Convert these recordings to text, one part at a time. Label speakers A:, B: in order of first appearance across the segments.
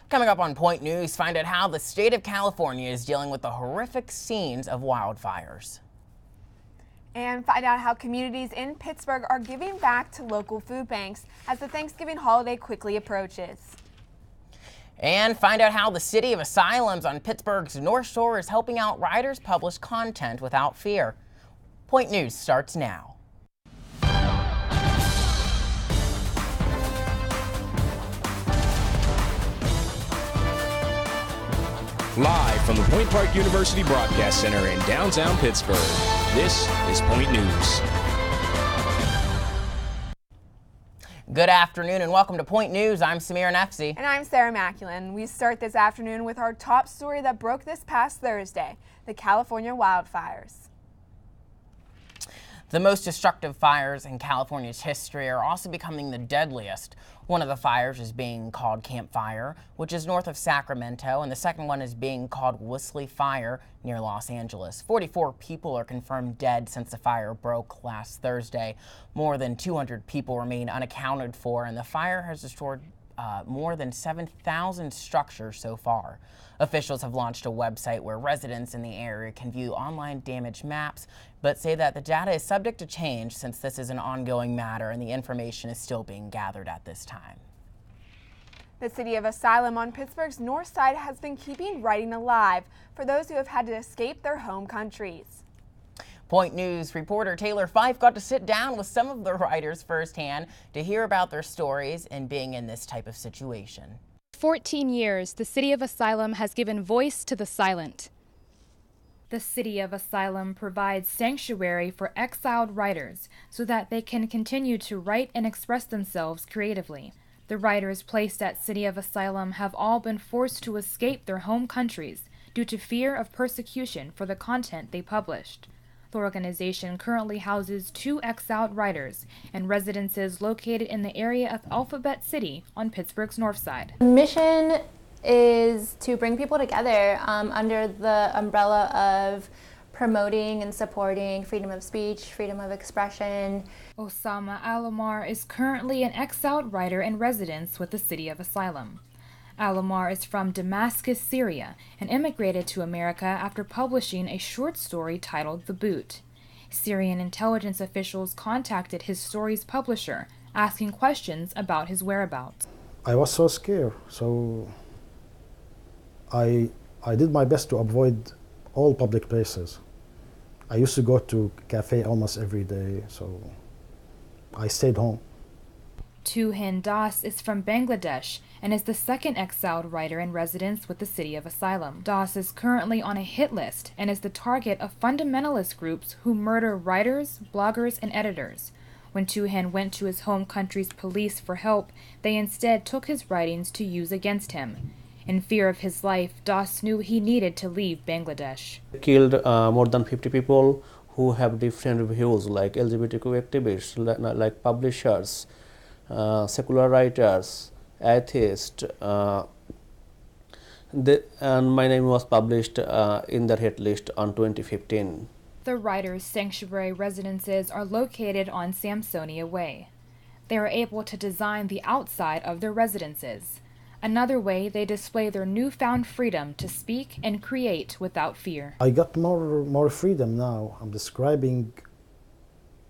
A: Coming up on Point News, find out how the state of California is dealing with the horrific scenes of wildfires.
B: And find out how communities in Pittsburgh are giving back to local food banks as the Thanksgiving holiday quickly approaches.
A: And find out how the city of asylums on Pittsburgh's North Shore is helping out riders publish content without fear. Point News starts now.
C: Live from the Point Park University Broadcast Center in downtown Pittsburgh, this is Point News.
A: Good afternoon and welcome to Point News. I'm Samir Nefzi.
B: And I'm Sarah Maculin. We start this afternoon with our top story that broke this past Thursday, the California wildfires.
A: The most destructive fires in California's history are also becoming the deadliest. One of the fires is being called Camp Fire, which is north of Sacramento, and the second one is being called Whistly Fire near Los Angeles. 44 people are confirmed dead since the fire broke last Thursday. More than 200 people remain unaccounted for, and the fire has destroyed more than 7,000 structures so far. Officials have launched a website where residents in the area can view online damage maps, but say that the data is subject to change since this is an ongoing matter and the information is still being gathered at this time.
B: The city of Asylum on Pittsburgh's north side has been keeping writing alive for those who have had to escape their home countries.
A: Point News reporter Taylor Fife got to sit down with some of the writers firsthand to hear about their stories and being in this type of situation.
D: 14 years, the City of Asylum has given voice to the silent. The City of Asylum provides sanctuary for exiled writers so that they can continue to write and express themselves creatively. The writers placed at City of Asylum have all been forced to escape their home countries due to fear of persecution for the content they published. The organization currently houses 2 exiled writers and residences located in the area of Alphabet City on Pittsburgh's north side.
E: The mission is to bring people together under the umbrella of promoting and supporting freedom of speech, freedom of expression.
D: Osama Alomar is currently an exiled writer in residence with the City of Asylum. Alomar is from Damascus, Syria, and immigrated to America after publishing a short story titled The Boot. Syrian intelligence officials contacted his story's publisher, asking questions about his whereabouts.
F: I was so scared, so I did my best to avoid all public places. I used to go to cafe almost every day, so I stayed home.
D: Tuhin Das is from Bangladesh and is the second exiled writer in residence with the City of Asylum. Das is currently on a hit list and is the target of fundamentalist groups who murder writers, bloggers, and editors. When Tuhin went to his home country's police for help, they instead took his writings to use against him. In fear of his life, Das knew he needed to leave Bangladesh.
G: Killed more than 50 people who have different views, like LGBTQ activists, like publishers, secular writers, atheists, and my name was published in their hit list on 2015.
D: The writers' sanctuary residences are located on Samsonia Way. They are able to design the outside of their residences. Another way they display their newfound freedom to speak and create without fear.
F: I got more freedom now. I'm describing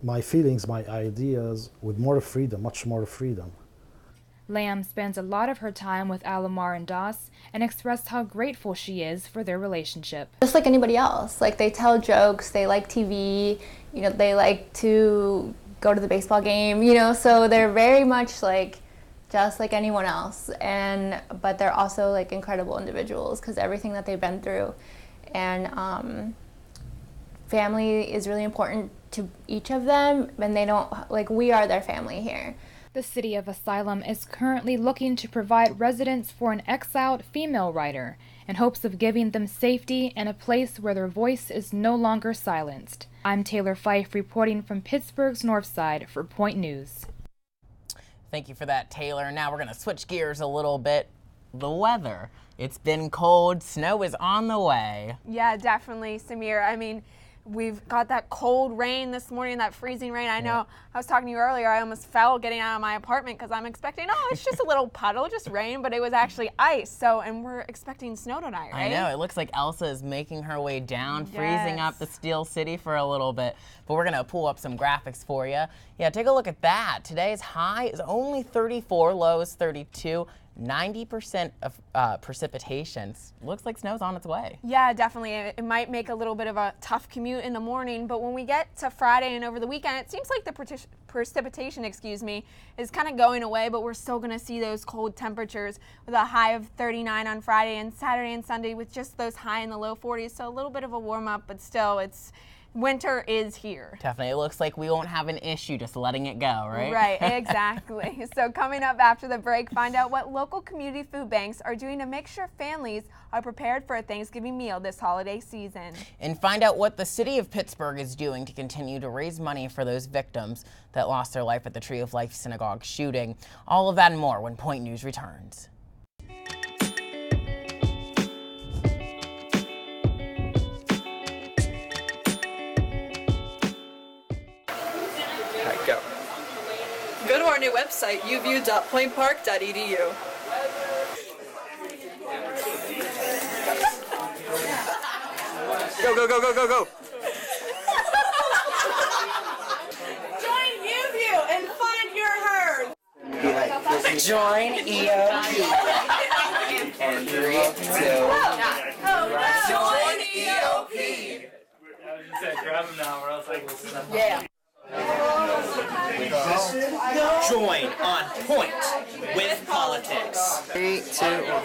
F: my feelings, my ideas with more freedom, much more freedom.
D: Lamb spends a lot of her time with Alomar and Das and expressed how grateful she is for their relationship.
E: Just like anybody else, like they tell jokes, they like TV, they like to go to the baseball game, so they're very much like just like anyone else, but they're also like incredible individuals because everything that they've been through, and family is really important to each of them, and they don't, we are their family here.
D: The City of Asylum is currently looking to provide residence for an exiled female writer in hopes of giving them safety and a place where their voice is no longer silenced. I'm Taylor Fife reporting from Pittsburgh's North Side for Point News.
A: Thank you for that, Taylor. Now we're going to switch gears a little bit. The weather. It's been cold. Snow is on the way.
B: Yeah, definitely, Samir. We've got that cold rain this morning, that freezing rain. I know I was talking to you earlier, I almost fell getting out of my apartment because I'm expecting, it's just a little puddle, just rain, but it was actually ice. So, and we're expecting snow tonight, right?
A: I know, it looks like Elsa is making her way down, freezing up the Steel City for a little bit. But we're gonna pull up some graphics for you. Yeah, take a look at that. Today's high is only 34, low is 32. 90% of precipitation. Looks like snow's on its way.
B: Yeah, definitely. It might make a little bit of a tough commute in the morning, but when we get to Friday and over the weekend, it seems like the precipitation, is kind of going away, but we're still going to see those cold temperatures with a high of 39 on Friday and Saturday and Sunday with just those high in the low 40s. So a little bit of a warm up, but still winter is here.
A: Definitely. It looks like we won't have an issue just letting it go, right?
B: Right, exactly. So coming up after the break, find out what local community food banks are doing to make sure families are prepared for a Thanksgiving meal this holiday season.
A: And find out what the city of Pittsburgh is doing to continue to raise money for those victims that lost their life at the Tree of Life Synagogue shooting. All of that and more when Point News returns.
H: Go to our new website, uview.pointpark.edu.
I: Go, go, go, go, go, go.
H: Join UView and find your herd.
J: Join EOP. And 3, 2, 1. Join EOP.
K: I was just saying, grab them now, or else I will snap.
J: Yeah.
L: Join on point with politics.
J: 3, 2, 1.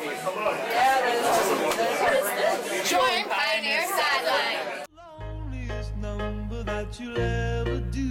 M: Join Pioneer Sideline.
N: Loneliest number that you'll ever do.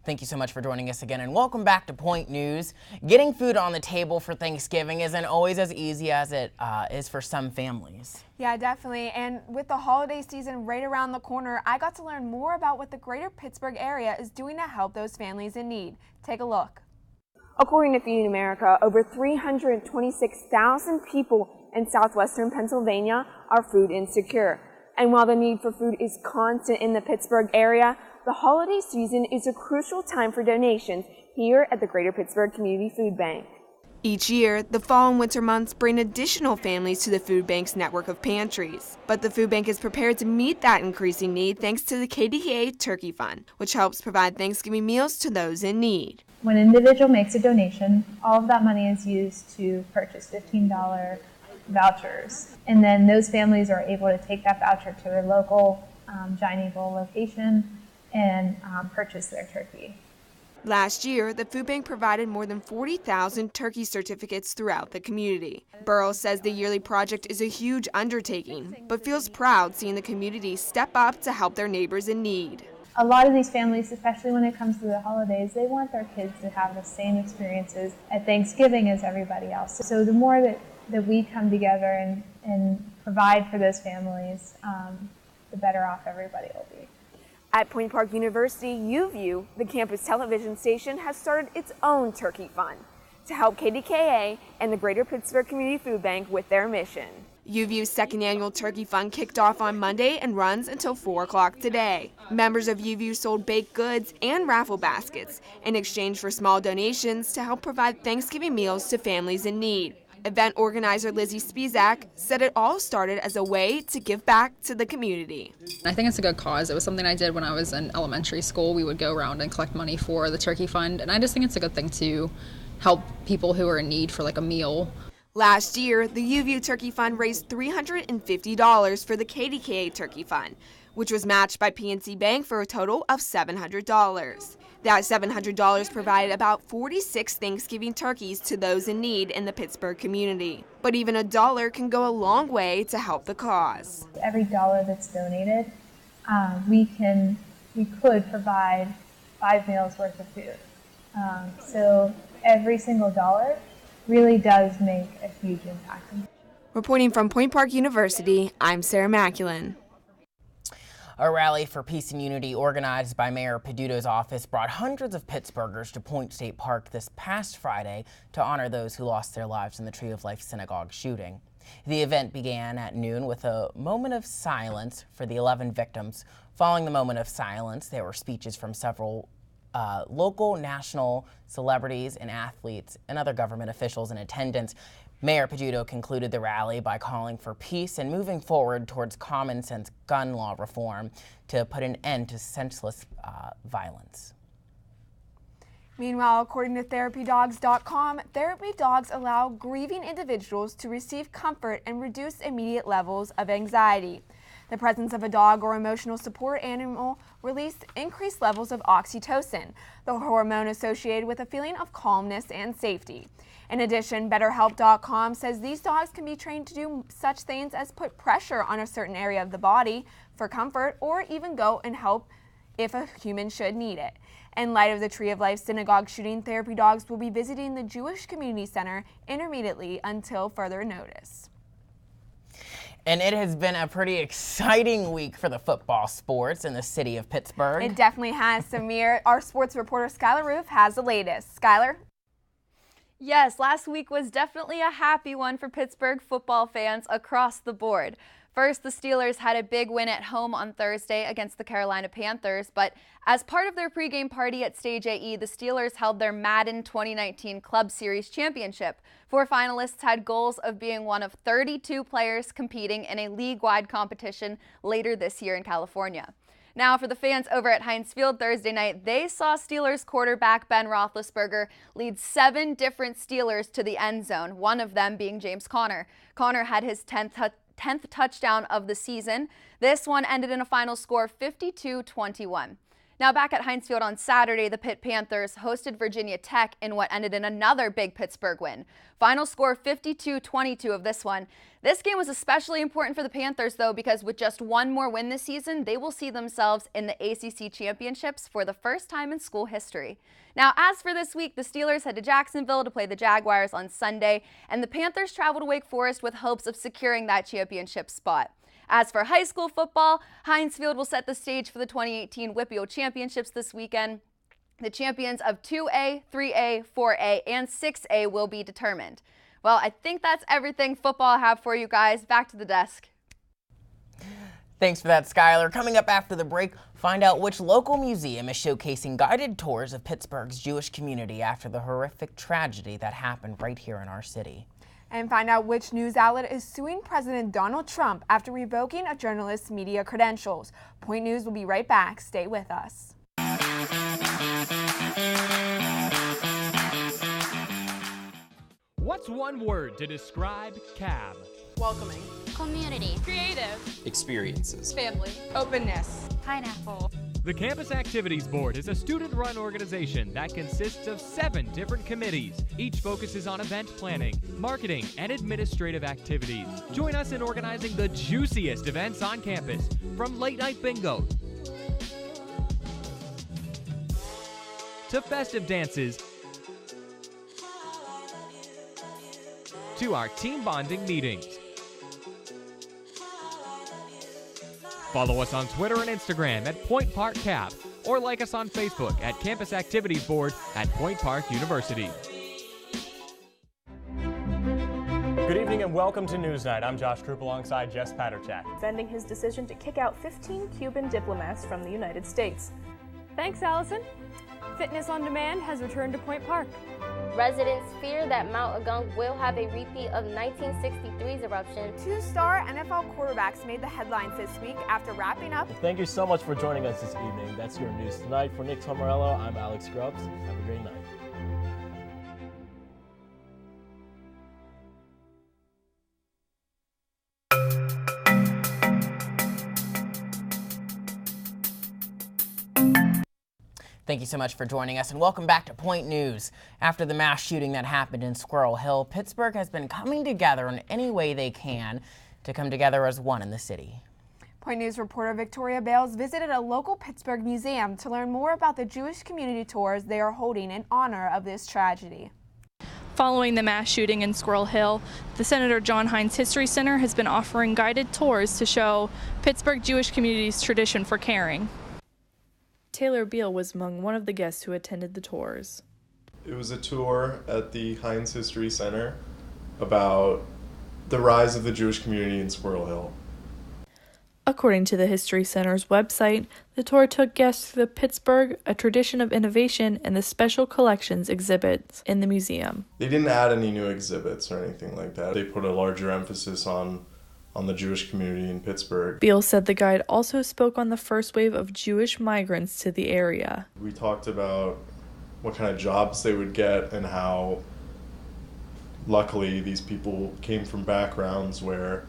A: Thank you so much for joining us again, and welcome back to Point News. Getting food on the table for Thanksgiving isn't always as easy as it is for some families.
B: Yeah, definitely. And with the holiday season right around the corner, I got to learn more about what the greater Pittsburgh area is doing to help those families in need. Take a look. According to Feeding America, over 326,000 people in southwestern Pennsylvania are food insecure. And while the need for food is constant in the Pittsburgh area, the holiday season is a crucial time for donations here at the Greater Pittsburgh Community Food Bank. Each year, the fall and winter months bring additional families to the food bank's network of pantries. But the food bank is prepared to meet that increasing need thanks to the KDKA Turkey Fund, which helps provide Thanksgiving meals to those in need.
O: When an individual makes a donation, all of that money is used to purchase $15 vouchers. And then those families are able to take that voucher to their local Giant Eagle location and purchase their turkey.
B: Last year, the food bank provided more than 40,000 turkey certificates throughout the community. Burrows says the yearly project is a huge undertaking, but feels proud seeing the community step up to help their neighbors in need.
O: A lot of these families, especially when it comes to the holidays, they want their kids to have the same experiences at Thanksgiving as everybody else. So the more that we come together and provide for those families, the better off everybody will be.
B: At Point Park University, UView, the campus television station, has started its own turkey fund to help KDKA and the Greater Pittsburgh Community Food Bank with their mission. UView's second annual turkey fund kicked off on Monday and runs until 4 o'clock today. Members of UView sold baked goods and raffle baskets in exchange for small donations to help provide Thanksgiving meals to families in need. Event organizer Lizzie Spizak said it all started as a way to give back to the community.
P: I think it's a good cause. It was something I did when I was in elementary school. We would go around and collect money for the turkey fund, and I just think it's a good thing to help people who are in need for like a meal.
B: Last year, the UView Turkey Fund raised $350 for the KDKA Turkey Fund, which was matched by PNC Bank for a total of $700. That $700 provided about 46 Thanksgiving turkeys to those in need in the Pittsburgh community. But even a dollar can go a long way to help the cause.
O: Every dollar that's donated, we could provide 5 meals worth of food. So every single dollar really does make a huge impact.
B: Reporting from Point Park University, I'm Sarah Maculin.
A: A rally for peace and unity organized by Mayor Peduto's office brought hundreds of Pittsburghers to Point State Park this past Friday to honor those who lost their lives in the Tree of Life synagogue shooting. The event began at noon with a moment of silence for the 11 victims. Following the moment of silence, there were speeches from several local, national celebrities and athletes and other government officials in attendance. Mayor Peduto concluded the rally by calling for peace and moving forward towards common sense gun law reform to put an end to senseless violence.
B: Meanwhile, according to therapydogs.com, therapy dogs allow grieving individuals to receive comfort and reduce immediate levels of anxiety. The presence of a dog or emotional support animal released increased levels of oxytocin, the hormone associated with a feeling of calmness and safety. In addition, BetterHelp.com says these dogs can be trained to do such things as put pressure on a certain area of the body for comfort or even go and help if a human should need it. In light of the Tree of Life synagogue shooting, therapy dogs will be visiting the Jewish Community Center intermittently until further notice.
A: And it has been a pretty exciting week for the football sports in the city of Pittsburgh.
B: It definitely has, Samir. Our sports reporter Skylar Roof has the latest. Skylar?
Q: Yes, last week was definitely a happy one for Pittsburgh football fans across the board. First, the Steelers had a big win at home on Thursday against the Carolina Panthers, but as part of their pregame party at Stage AE, the Steelers held their Madden 2019 Club Series Championship. 4 finalists had goals of being one of 32 players competing in a league-wide competition later this year in California. Now, for the fans over at Heinz Field Thursday night, they saw Steelers quarterback Ben Roethlisberger lead 7 different Steelers to the end zone, one of them being James Conner. Conner had his 10th touchdown of the season. This one ended in a final score of 52-21. Now, back at Heinz Field on Saturday, the Pitt Panthers hosted Virginia Tech in what ended in another big Pittsburgh win. Final score 52-22 of this one. This game was especially important for the Panthers, though, because with just one more win this season, they will see themselves in the ACC championships for the first time in school history. Now, as for this week, the Steelers head to Jacksonville to play the Jaguars on Sunday, and the Panthers travel to Wake Forest with hopes of securing that championship spot. As for high school football, Heinz Field will set the stage for the 2018 WIPIO Championships this weekend. The champions of 2A, 3A, 4A, and 6A will be determined. Well, I think that's everything football I have for you guys. Back to the desk.
A: Thanks for that, Skylar. Coming up after the break, find out which local museum is showcasing guided tours of Pittsburgh's Jewish community after the horrific tragedy that happened right here in our city.
B: And find out which news outlet is suing President Donald Trump after revoking a journalist's media credentials. Point News will be right back. Stay with us.
C: What's one word to describe CAB?
M: Welcoming.
R: Community.
M: Creative.
I: Experiences.
M: Family.
R: Openness. Pineapple.
C: The Campus Activities Board is a student-run organization that consists of 7 different committees. Each focuses on event planning, marketing, and administrative activities. Join us in organizing the juiciest events on campus, from late-night bingo to festive dances to our team bonding meetings. Follow us on Twitter and Instagram at Point Park Cap, or like us on Facebook at Campus Activities Board at Point Park University.
K: Good evening and welcome to Newsnight. I'm Josh Krupp alongside Jess Paterchak.
S: Defending his decision to kick out 15 Cuban diplomats from the United States.
T: Thanks, Allison. Fitness on Demand has returned to Point Park.
M: Residents fear that Mount Agung will have a repeat of 1963's eruption.
B: 2-star NFL quarterbacks made the headlines this week after wrapping up.
U: Thank you so much for joining us this evening. That's your news tonight. For Nick Tomarello, I'm Alex Grubbs. Have a great night.
A: Thank you so much for joining us, and welcome back to Point News. After the mass shooting that happened in Squirrel Hill, Pittsburgh has been coming together in any way they can to come together as one in the city.
B: Point News reporter Victoria Bales visited a local Pittsburgh museum to learn more about the Jewish community tours they are holding in honor of this tragedy.
T: Following the mass shooting in Squirrel Hill, the Senator John Heinz History Center has been offering guided tours to show Pittsburgh Jewish community's tradition for caring. Taylor Beal was among one of the guests who attended the tours.
G: It was a tour at the Heinz History Center about the rise of the Jewish community in Squirrel Hill.
T: According to the History Center's website, the tour took guests through the Pittsburgh, a tradition of innovation, and the special collections exhibits in the museum.
G: They didn't add any new exhibits or anything like that. They put a larger emphasis on the Jewish community in Pittsburgh.
T: Beal said the guide also spoke on the first wave of Jewish migrants to the area.
G: We talked about what kind of jobs they would get and how luckily these people came from backgrounds where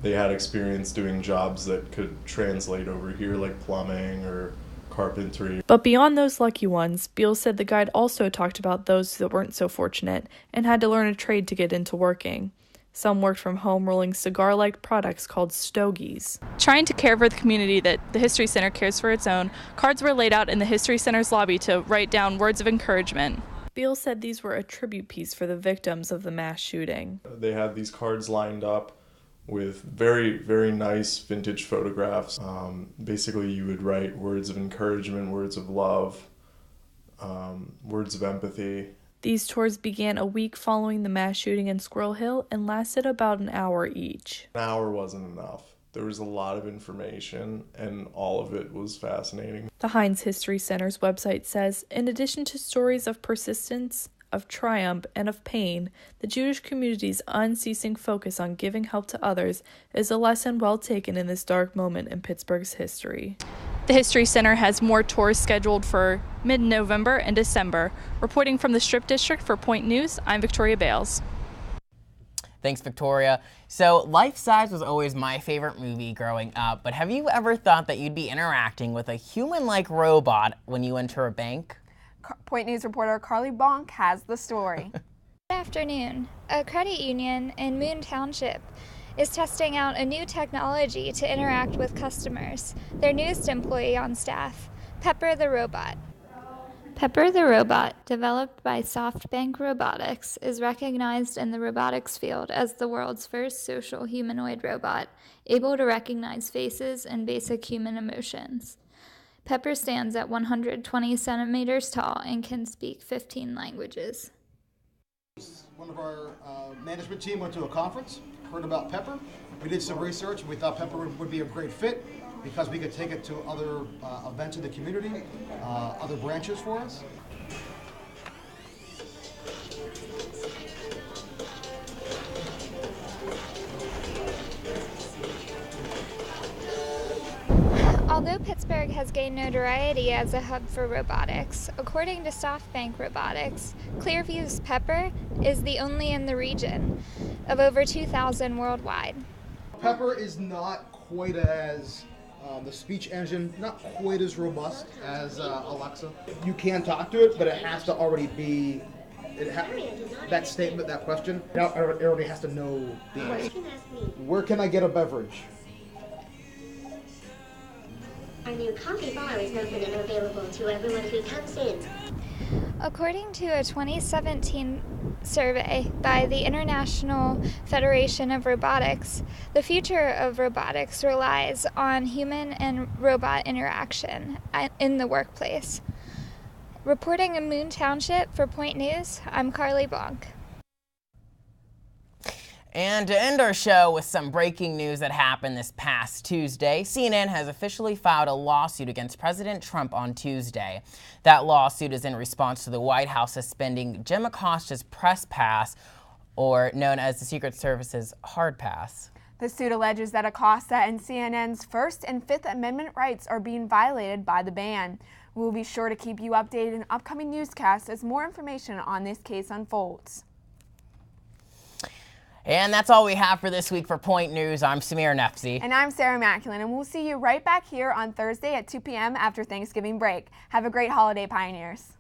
G: they had experience doing jobs that could translate over here, like plumbing or carpentry.
T: But beyond those lucky ones, Beal said the guide also talked about those that weren't so fortunate and had to learn a trade to get into working. Some worked from home rolling cigar-like products called stogies. Trying to care for the community that the History Center cares for its own, cards were laid out in the History Center's lobby to write down words of encouragement. Beal said these were a tribute piece for the victims of the mass shooting.
G: They had these cards lined up with very, very nice vintage photographs. Basically, you would write words of encouragement, words of love, words of empathy.
T: These tours began a week following the mass shooting in Squirrel Hill and lasted about an hour each.
G: An hour wasn't enough. There was a lot of information, and all of it was fascinating.
T: The Heinz History Center's website says, in addition to stories of persistence, of triumph, and of pain, the Jewish community's unceasing focus on giving help to others is a lesson well taken in this dark moment in Pittsburgh's history. The History Center has more tours scheduled for mid-November and December. Reporting from the Strip District for Point News, I'm Victoria Bales.
A: Thanks, Victoria. So, Life Size was always my favorite movie growing up, but have you ever thought that you'd be interacting with a human-like robot when you enter a bank?
B: Point News reporter Carly Bonk has the story.
V: Good afternoon. A credit union in Moon Township is testing out a new technology to interact with customers. Their newest employee on staff, Pepper the Robot. Pepper the Robot, developed by SoftBank Robotics, is recognized in the robotics field as the world's first social humanoid robot, able to recognize faces and basic human emotions. Pepper stands at 120 centimeters tall and can speak 15 languages.
W: One of our management team went to a conference, heard about Pepper. We did some research, and we thought Pepper would be a great fit because we could take it to other events in the community, other branches for us.
V: Although Pittsburgh has gained notoriety as a hub for robotics, according to SoftBank Robotics, Clearview's Pepper is the only in the region, of over 2,000 worldwide.
W: Pepper is not quite as, the speech engine, not quite as robust as Alexa. You can talk to it, but it has to already be, that statement, that question, it already has to know the answer. Where can I get a beverage?
X: Our new coffee bar is open and available to everyone who comes in.
V: According to a 2017 survey by the International Federation of Robotics, the future of robotics relies on human and robot interaction in the workplace. Reporting in Moon Township for Point News, I'm Carly Bonk.
A: And to end our show with some breaking news that happened this past Tuesday, CNN has officially filed a lawsuit against President Trump on Tuesday. That lawsuit is in response to the White House suspending Jim Acosta's press pass, or known as the Secret Service's hard pass.
B: The suit alleges that Acosta and CNN's First and Fifth Amendment rights are being violated by the ban. We will be sure to keep you updated in upcoming newscasts as more information on this case unfolds.
A: And that's all we have for this week for Point News. I'm Samir Nefzi.
B: And I'm Sarah Maculin, and we'll see you right back here on Thursday at 2 p.m. after Thanksgiving break. Have a great holiday, Pioneers.